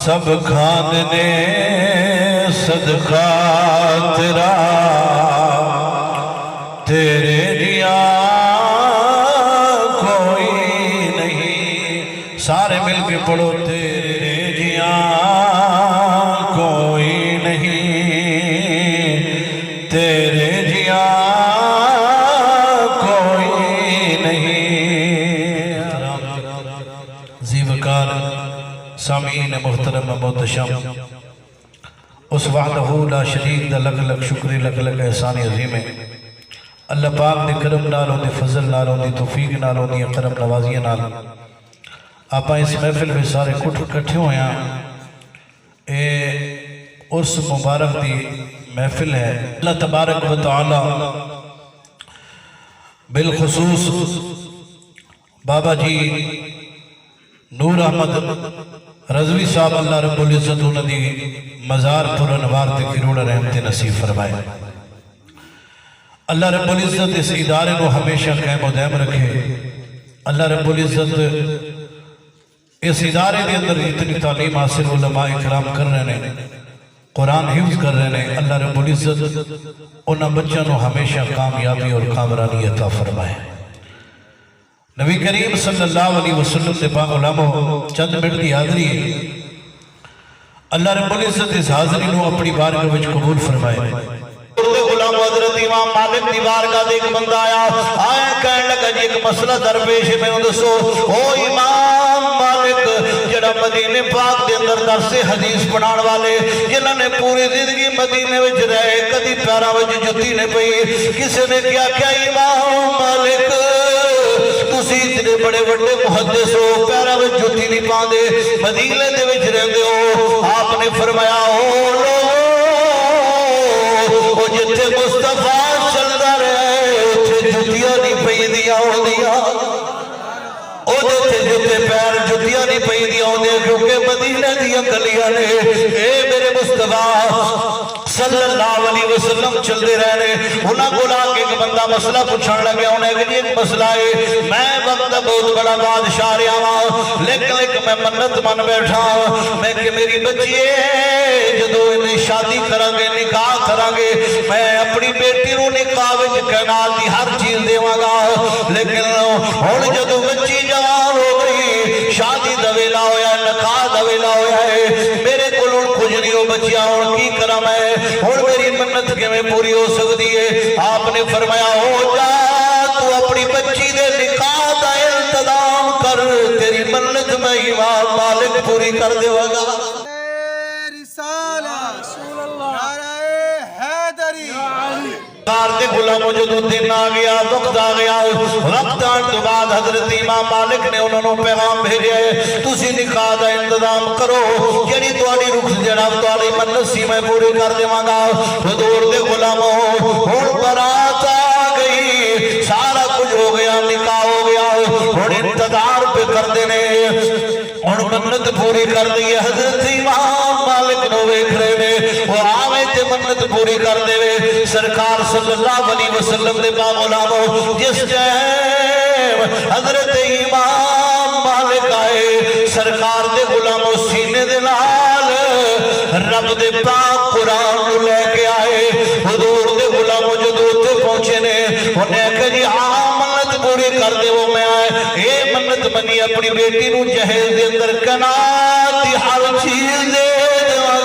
سب کھانے صدقہ تیرا تیرے جیا کوئی نہیں. سارے مل کے پڑھو تیرے جیا کوئی نہیں, تیرے جیا کوئی نہیں. زیوکار سامعین محترم محتشم, اس وحدہ لا شریک دا لگ لگ شکری لگ لگ احسان عظیم ہے. اللہ پاک دے کرم نالوں دے فضل نالوں دے توفیق نالوں دے کرم نوازی نال آپ اس محفل میں سارے کٹھے ہوئے ہیں. اے عرس مبارک دی محفل ہے. اللہ تبارک و تعالی بالخصوص بابا جی نور احمد رضوی صاحب اللہ رب العزت انہوں دی مزار پر انوار تے کروڑ رحمت نصیب فرمائے. اللہ رب العزت اس ادارے کو ہمیشہ قائم و دائم رکھے. اللہ رب العزت اس ادارے کے اندر اتنی تعلیم حاصل علماء اکرام کر رہے ہیں, قرآن حفظ کر رہے ہیں. اللہ رب العزت انہاں بچوں کو ہمیشہ کامیابی اور کامرانی عطا فرمائے. نبی کریم صلی اللہ علیہ وسلم سے پاک علماء چند منٹ دی حاضری ہے. اللہ رب العزت اس حاضری کو اپنی بارگاہ وچ قبول فرمائے. غلام حضرت امام مالک دی بارگاہ دے ایک بندہ آیا کہنے لگا جی ایک مسئلہ درپیش ہے, میں دسو او امام مالک جڑا مدینے پاک دے اندر درس حدیث پڑھان والے جنہاں نے پوری زندگی مدینے وچ رہے کدی پیراں وچ جُتی نہیں پئی, کسی نے کیا امام مالک تسی اتنے بڑے بڑے محدث ہو پیراں وچ جُتی نہیں پاندے مدینے دے وچ رہندے ہو. آپ نے فرمایا او لو جتے مصطفیٰ چلدا رہے اتے جتیاں نہیں پئی دیاں ہوندیاں, او جتے جتے پیر جتیاں نہیں پئی دیاں ہوندیاں کیونکہ مدینہ دیاں گلیاں نے. اے میرے مصطفیٰ صلی اللہ علیہ وسلم چل دے رہے انہاں کو لا کے ایک بندہ مسئلہ پوچھن لگے. انہیں کہ ایک مسئلہ ہے, میں وقت بہت بڑا بادشاہ رہا ہوں لیکن میں منت من بیٹھا میں کہ میری بچی جدو انہیں شادی کریں گے نکاح کریں گے میں اپنی بیٹی رو نکاح وچ کینال دی ہر چیز دیواں گا, لیکن ہن جدو بچی جوان ہو گئی شادی دا ویلا ہویا نکاح دا ویلا ہویا ہے میرے کول کچھ نہیں ہو بچیاں ہن کی کراں میں ہن میری منت کیویں پوری ہو سکتی ہے. آپ نے فرمایا ہو جا تو اپنی بچی دے نکاح دا انتظام کر تیری منت میں امام مالک پوری کر دیواں گا. کار دے غلاموں جو دن آ گیا وقت آ گیا وقت آن تو بعد حضرت امام مالک نے انہوں نے پیغام بھیجے تسی نکاح دا انتظام کرو یعنی تواری رخ جناب تواری منت سی میں پوری کر دیواں گا. حضور دے غلاموں ہن برات آ گئی سارا کچھ ہو گیا نکاح ہو گیا ہن انتظار پہ کر دینے ہن منت پوری کر دی. حضرت امام مالک نو ویکھ رہے نے وہ آوے تے منت پوری کر دے سرکار صلی اللہ علیہ وسلم دے با غلاموں جس ٹائم حضرت امام مالک آئے سرکار دے غلاموں سینے دے نال رب دے پاک قرآن لے کے آئے. حضور دے غلاموں جو دوتے پہنچے نے انہیں کہ جی منت پوری کر دے وہ میں آئے اے منت منی اپنی بیٹی نو جہیز دے اندر کناتی ہر چیز دے دیواں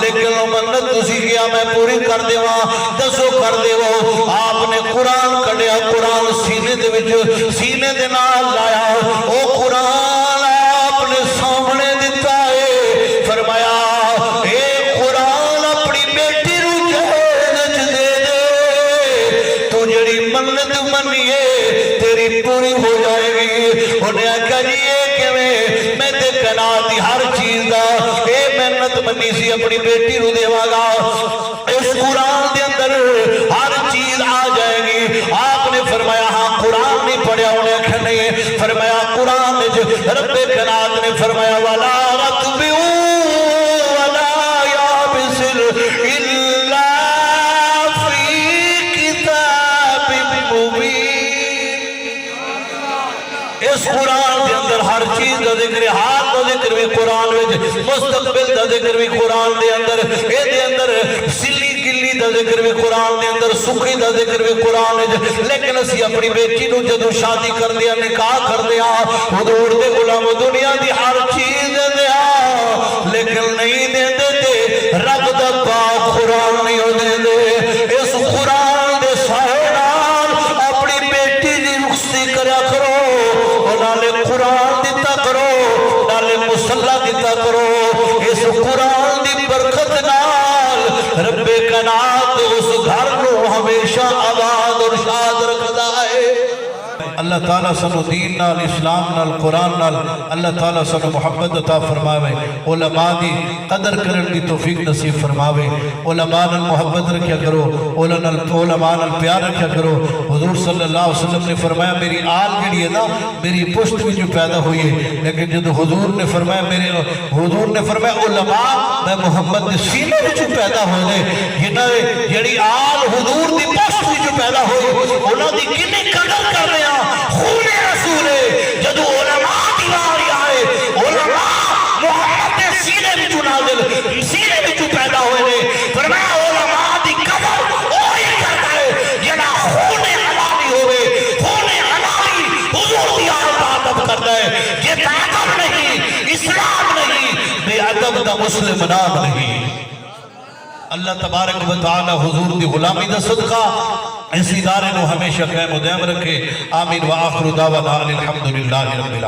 لیکن منت تسی کیا میں پوری کر دیواں دسو کر دیو. آپ نے قرآن کڑیا قرآن سینے دے وچ سینے دے نال لایا او قرآن آپ نے سامنے دیتا ہے فرمایا اے قرآن اپنی بیٹی رو جہیز دے دے تو جڑی منت منیے تیری پوری ہو جائے گی. انہیں کہیے کہ میں تے کناتی ہر چیز دا اے محنت منی سی اپنی بیٹی رو دیواں گا اس قرآن دے اندر ہر چیز آ جائے گی. آپ نے فرمایا ہاں قرآن نہیں پڑھیا انہیں کہ نہیں فرمایا قرآن رب کنات نے فرمایا وَلَا رَتْبِعُوا وَلَا يَابِسِلْ إِلَّا فِي كِتَابٍ مُبِينٍ. اس قرآن کے اندر ہر چیز کا ذکر ہے حال کا ذکر بھی قرآن میں مستقبل دا ذکر بھی قرآن دے اندر، اے دے اندر سلی گلی دا ذکر بھی قرآن دے اندر، سکھی دا ذکر بھی قرآن دے، لیکن اسی اپنی بیٹی نو جدو شادی کر دیا، نکاح کر دیا، حضور دے غلام دنیا دی ہر چیز دے دیا، لیکن نہیں دے دے رب دا پاک قرآن نہیں ہو دے دے۔ اس قرآن دے سائران اپنی بیٹی دی رخصتی کریا کرو، اور نالے قرآن دیتا کرو، نالے مسلح دیتا کرو۔ اس قرآن دی برکت نال رب کائنات اس گھر کو ہمیشہ آباد اور شاد رکھتا ہے۔ اللہ تعالیٰ سنو دین نال، اسلام نال، قرآن نال اللہ تعالیٰ سنو محبت عطا فرماوے، علماء دی قدر کرن دی توفیق نصیب فرماوے، علماء نال محبت رکھیا کرو، علماء نال پیار رکھیا کرو۔ حضور صلی اللہ علیہ وسلم نے فرمایا میری آل جڑی ہے نا میری پشت میں جو پیدا ہوئی ہے، لیکن جب حضور نے فرمایا علماء میں محمد دے سینے میں جو پیدا ہوئے، جڑی آل حضور دی پشت میں جو پیدا ہوئی انہاں دی کنی قدر کر رہے ہیں۔ خون رسول ہے جدو علماء دیواری آئے، علماء محمد دے سینے میں جو نازل سینے میں جو پیدا ہوئے، فرمایا علماء دی قدر وہی کرتا ہے جنا خون حلالی ہوئے، خون حلالی حضور دی آل کا ادب کرتا ہے۔ یہ ادب نہیں، اسلام نہیں، بے ادب دا مسلم نام نہیں۔ اللہ تبارک و تعالی حضور دی غلامی دا صدقہ اس ادارے نو ہمیشہ قائم و دائم رکھے۔ آمین و آخر دعوانا الحمدللہ رب العالمین۔